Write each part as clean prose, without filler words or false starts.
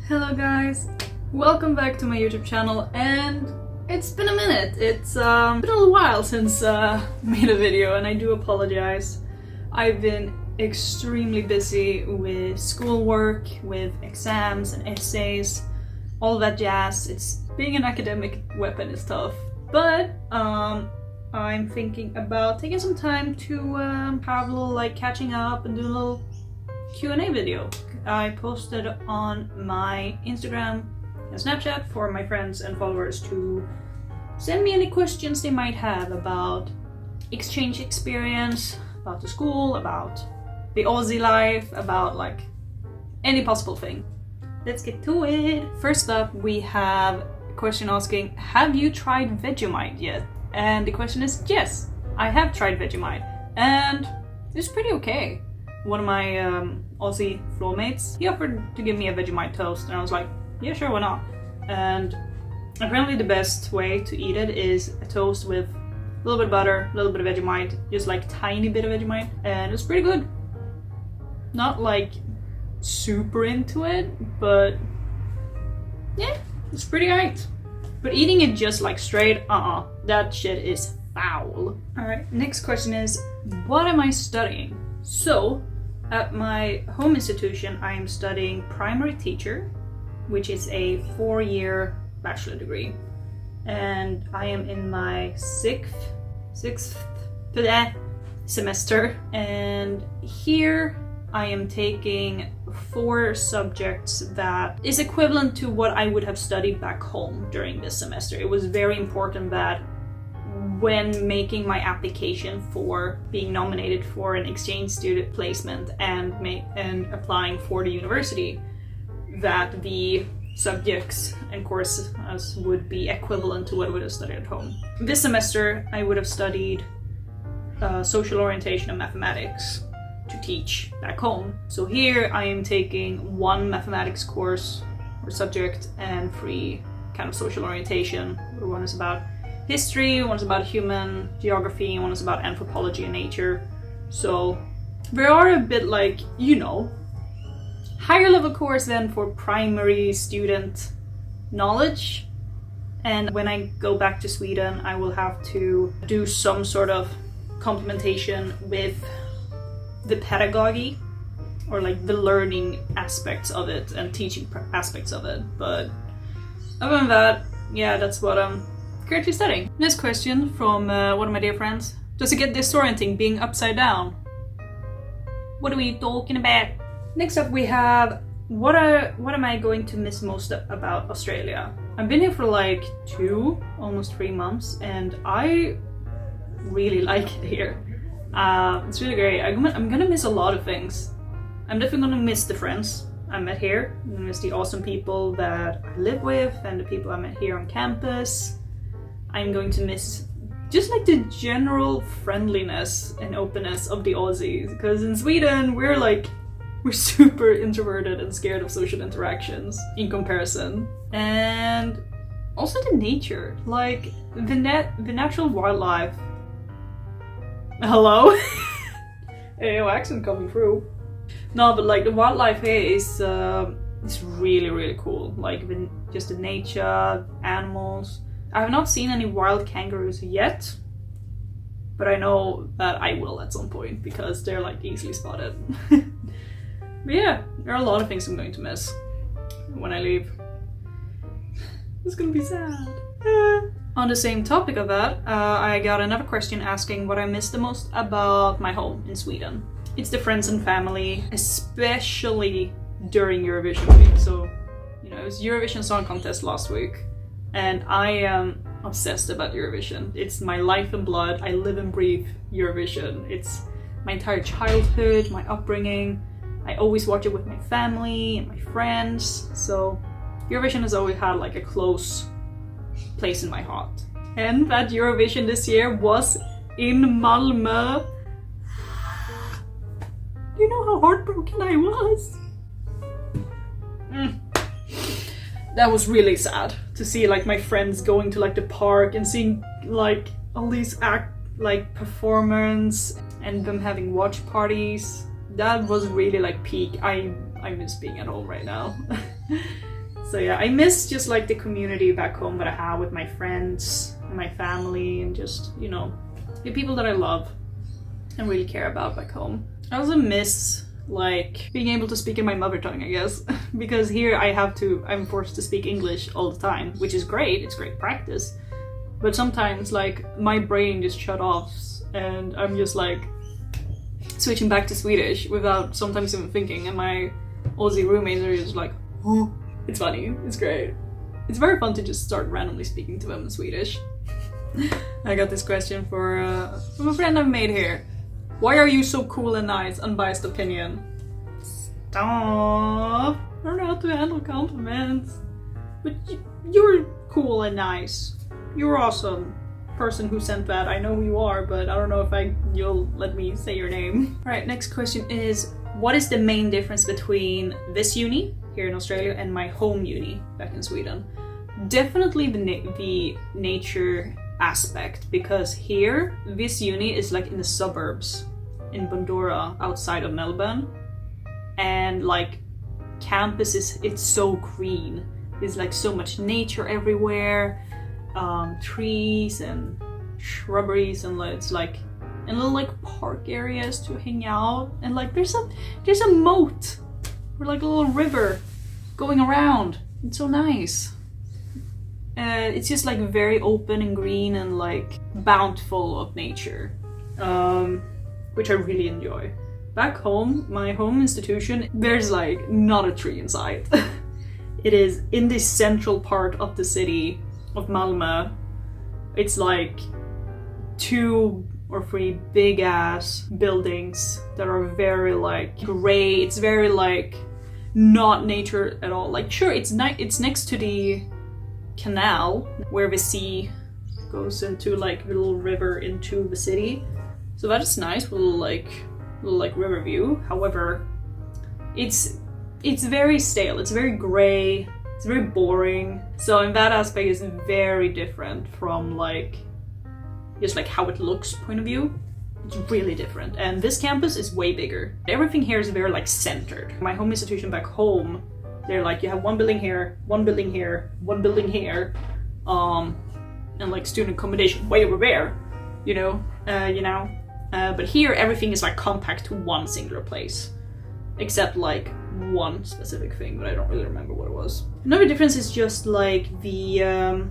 Hello guys, welcome back to my YouTube channel, and it's been a minute. It's been a little while since I made a video, and I do apologize. I've been extremely busy with schoolwork, with exams and essays, all that jazz. Being an academic weapon is tough, but I'm thinking about taking some time to have a little catching up and do a little Q&A video. I posted on my Instagram and Snapchat for my friends and followers to send me any questions they might have about exchange experience, about the school, about the Aussie life, about any possible thing. Let's get to it. First up, we have a question asking, have you tried Vegemite yet? And the question is, yes, I have tried Vegemite, and it's pretty okay. One of my Aussie floor mates, he offered to give me a Vegemite toast, and I was like, yeah, sure, why not? And apparently the best way to eat it is a toast with a little bit of butter, a little bit of Vegemite, just tiny bit of Vegemite, and it's pretty good. Not super into it, but yeah, it's pretty alright. But eating it just straight, that shit is foul. Alright, next question is, what am I studying? So, at my home institution, I am studying primary teacher, which is a 4-year bachelor degree. And I am in my sixth semester. And here I am taking 4 subjects that is equivalent to what I would have studied back home during this semester. It was very important that when making my application for being nominated for an exchange student placement and applying for the university, that the subjects and courses would be equivalent to what I would have studied at home. This semester I would have studied social orientation and mathematics to teach back home. So here I am taking 1 mathematics course or subject and 3 kind of social orientation, where one is about history, one is about human geography, one is about anthropology and nature. So they are a bit higher level course than for primary student knowledge. And when I go back to Sweden, I will have to do some sort of complementation with the pedagogy, or the learning aspects of it and teaching aspects of it. But other than that, yeah, that's what I'm currently studying. Next question from one of my dear friends. Does it get disorienting being upside down? What are we talking about? Next up we have, what am I going to miss most about Australia? I've been here for 2, almost 3 months, and I really like it here. It's really great. I'm gonna miss a lot of things. I'm definitely gonna miss the friends I met here. I'm gonna miss the awesome people that I live with and the people I met here on campus. I'm going to miss just the general friendliness and openness of the Aussies, because in Sweden we're super introverted and scared of social interactions in comparison. And also the nature, the natural wildlife. Hello? Hey, accent coming through. No, but the wildlife here is really, really cool. Just the nature, animals. I have not seen any wild kangaroos yet, but I know that I will at some point because they're easily spotted. But yeah, there are a lot of things I'm going to miss when I leave. It's gonna be sad. On the same topic of that, I got another question asking what I miss the most about my home in Sweden. It's the friends and family, especially during Eurovision week. So, it was Eurovision Song Contest last week, and I am obsessed about Eurovision. It's my life and blood. I live and breathe Eurovision. It's my entire childhood, my upbringing. I always watch it with my family and my friends. So Eurovision has always had a close place in my heart. And that Eurovision this year was in Malmö. You know how heartbroken I was? That was really sad to see my friends going to the park and seeing all these performance and them having watch parties. That was really peak. I miss being at home right now. So yeah, I miss just like the community back home that I have with my friends and my family and just, you know, the people that I love and really care about back home. I also miss like being able to speak in my mother tongue, I guess, because here I'm forced to speak English all the time, which is great, it's great practice. But sometimes like my brain just shut off and I'm just like switching back to Swedish without sometimes even thinking, and my Aussie roommates are just like, oh. It's funny, it's great. It's very fun to just start randomly speaking to them in Swedish. I got this question from a friend I've made here. Why are you so cool and nice? Unbiased opinion. Stop! I don't know how to handle compliments. But you're cool and nice. You're awesome. Person who sent that, I know who you are, but I don't know if you'll let me say your name. Alright, next question is, what is the main difference between this uni here in Australia and my home uni back in Sweden? Definitely the nature aspect, because here this uni is like in the suburbs in Bundora outside of Melbourne, and like campus it's so green. There's like so much nature everywhere, trees and shrubberies, and it's like and little like park areas to hang out, and like there's a moat or like a little river going around. It's so nice. It's just like very open and green and like bountiful of nature, which I really enjoy. Back home, my home institution, there's like not a tree in sight. It is in the central part of the city of Malmö. It's like 2 or 3 big ass buildings that are very like gray. It's very like not nature at all. Like sure, it's next to the canal where the sea goes into like a little river into the city. So that is nice, little like river view. However, it's very stale. It's very gray. It's very boring. So in that aspect, it's very different from like just like how it looks point of view. It's really different. And this campus is way bigger. Everything here is very like centered. My home institution back home, they're like, you have one building here, one building here, one building here, and like student accommodation way over there, you know. But here everything is like compact to one singular place, except like one specific thing, but I don't really remember what it was. Another difference is just like the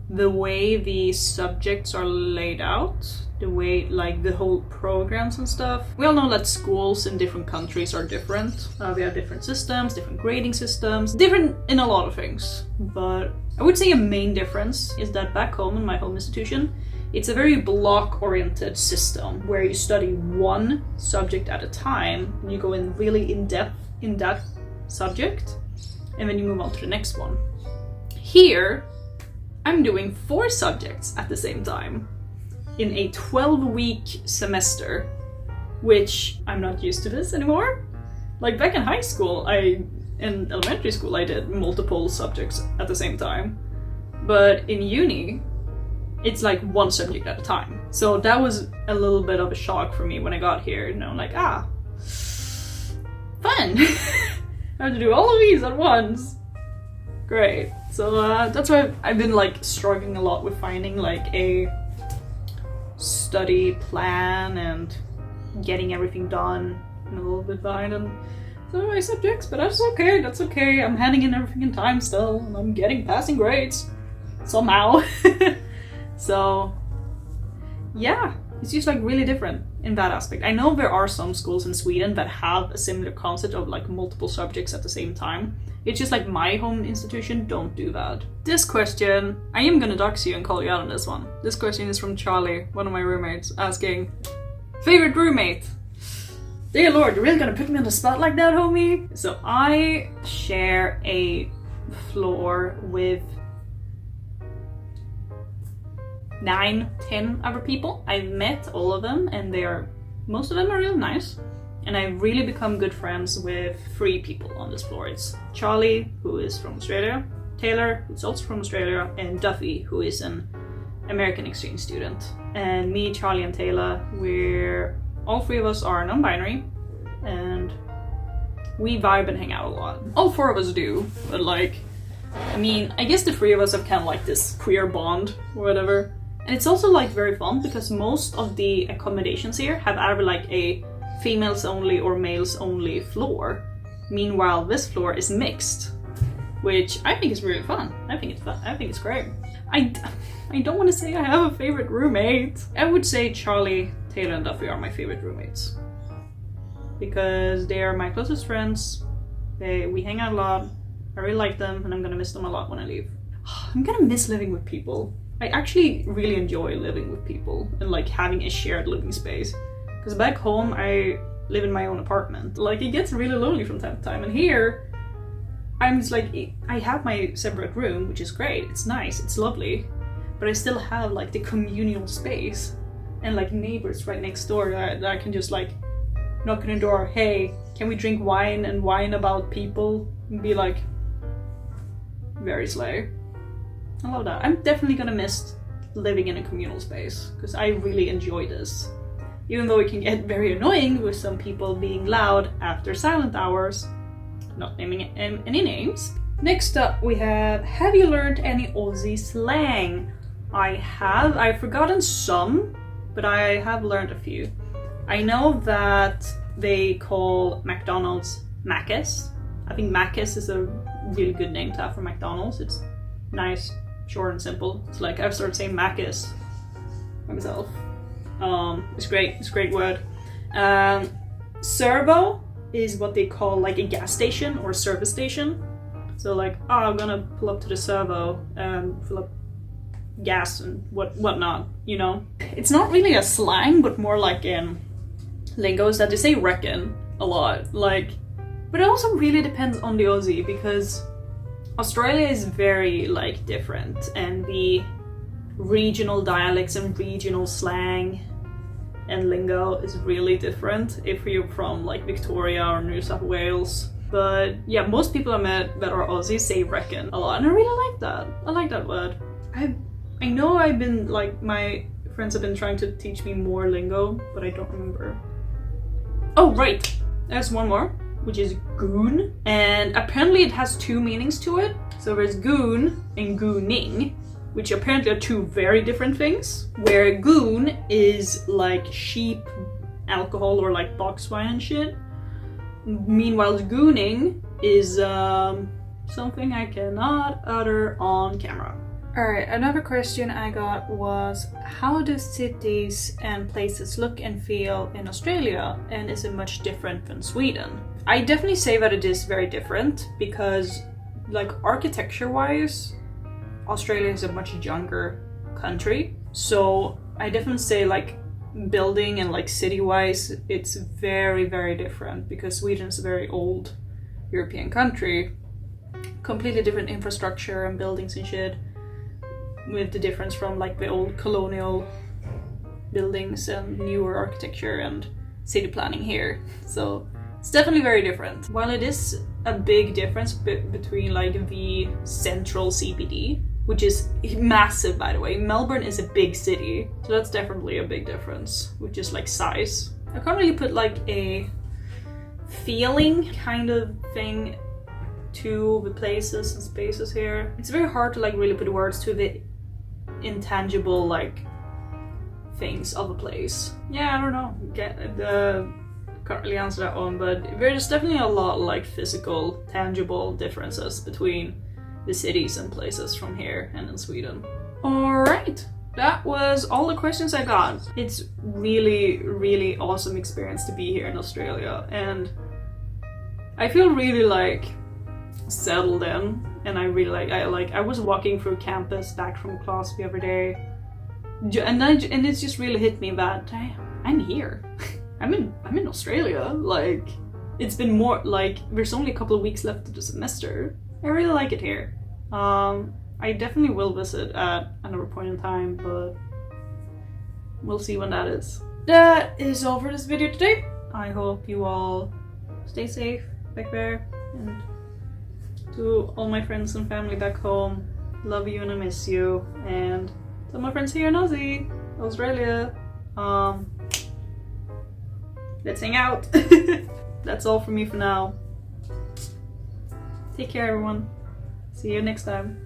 way the subjects are laid out, the way like the whole programs and stuff. We all know that schools in different countries are different. We have different systems, different grading systems, different in a lot of things. But I would say a main difference is that back home in my home institution, it's a very block-oriented system where you study one subject at a time and you go in really in depth in that subject, and then you move on to the next one. Here, I'm doing 4 subjects at the same time in a 12-week semester, which I'm not used to this anymore. Like back in high school, in elementary school, I did multiple subjects at the same time. But in uni, it's like one subject at a time. So that was a little bit of a shock for me when I got here, you know, like, fun! I have to do all of these at once. Great. So that's why I've been like struggling a lot with finding like a study plan and getting everything done. I'm a little bit behind on some of my subjects, but that's okay. I'm handing in everything in time still, and I'm passing grades somehow. So yeah, it's just like really different in that aspect. I know there are some schools in Sweden that have a similar concept of like multiple subjects at the same time. It's just like my home institution don't do that. This question, I am gonna dox you and call you out on this one. This question is from Charlie, one of my roommates, asking, favorite roommate? Dear Lord, you're really gonna put me on the spot like that, homie? So I share a floor with 9-10 other people. I've met all of them, and most of them are really nice. And I've really become good friends with 3 people on this floor. It's Charlie, who is from Australia, Taylor, who's also from Australia, and Duffy, who is an American exchange student. And me, Charlie, and Taylor, all 3 of us are non-binary, and we vibe and hang out a lot. All 4 of us do, but like I mean, I guess the three of us have kind of like this queer bond or whatever. And it's also like very fun because most of the accommodations here have either like a females only or males only floor. Meanwhile, this floor is mixed, which I think is really fun. I think it's fun. I think it's great. I don't want to say I have a favorite roommate. I would say Charlie, Taylor, and Duffy are my favorite roommates because they are my closest friends. We hang out a lot. I really like them, and I'm gonna miss them a lot when I leave. I'm gonna miss living with people. I actually really enjoy living with people and like having a shared living space. Because back home, I live in my own apartment. Like, it gets really lonely from time to time, and here, I'm just like, I have my separate room, which is great. It's nice, it's lovely, but I still have like the communal space and like neighbors right next door that I can just like knock on the door. Hey, can we drink wine and whine about people? And be like, very slay. I love that. I'm definitely gonna miss living in a communal space because I really enjoy this. Even though it can get very annoying with some people being loud after silent hours. Not naming any names. Next up we have you learned any Aussie slang? I have. I've forgotten some, but I have learned a few. I know that they call McDonald's Macca's. I think Macca's is a really good name to have for McDonald's. It's nice, short and simple. It's like I've started saying Macca's myself. It's great. It's a great word. Servo is what they call like a gas station or service station. So like, oh, I'm gonna pull up to the servo and fill up gas and whatnot, you know? It's not really a slang, but more like in lingos that they say reckon a lot. Like, but it also really depends on the Aussie because Australia is very like different, and the regional dialects and regional slang and lingo is really different if you're from like Victoria or New South Wales. But yeah, most people I met that are Aussie say reckon a lot, and I really like that. I like that word. I know I've been like, my friends have been trying to teach me more lingo, but I don't remember. Oh right, there's one more, which is goon, and apparently it has two meanings to it. So there's goon and gooning, which apparently are two very different things, where goon is like cheap alcohol or like box wine and shit. Meanwhile, gooning is something I cannot utter on camera. Alright, another question I got was, how do cities and places look and feel in Australia, and is it much different than Sweden? I definitely say that it is very different because, like, architecture-wise, Australia is a much younger country. So I definitely say like building and like city-wise, it's very, very different because Sweden is a very old European country. Completely different infrastructure and buildings and shit, with the difference from like the old colonial buildings and newer architecture and city planning here. So it's definitely very different. While it is a big difference between like the central CBD, which is massive, by the way. Melbourne is a big city, so that's definitely a big difference, which is like size. I can't really put like a feeling kind of thing to the places and spaces here. It's very hard to like really put words to the intangible like things of a place. Yeah, I don't know. Can't really answer that one, but there's definitely a lot like physical, tangible differences between the cities and places from here and in Sweden. Alright, that was all the questions I got. It's really, really awesome experience to be here in Australia, and I feel really like settled in, and I was walking through campus back from class the other day, and it's just really hit me that I'm here. I'm in Australia. Like, it's been more like there's only a couple of weeks left of the semester. I really like it here. I definitely will visit at another point in time, but we'll see when that is. That is all for this video today. I hope you all stay safe back there, and to all my friends and family back home, love you and I miss you, and to my friends here in Australia, let's hang out. That's all from me for now. Take care, everyone. See you next time.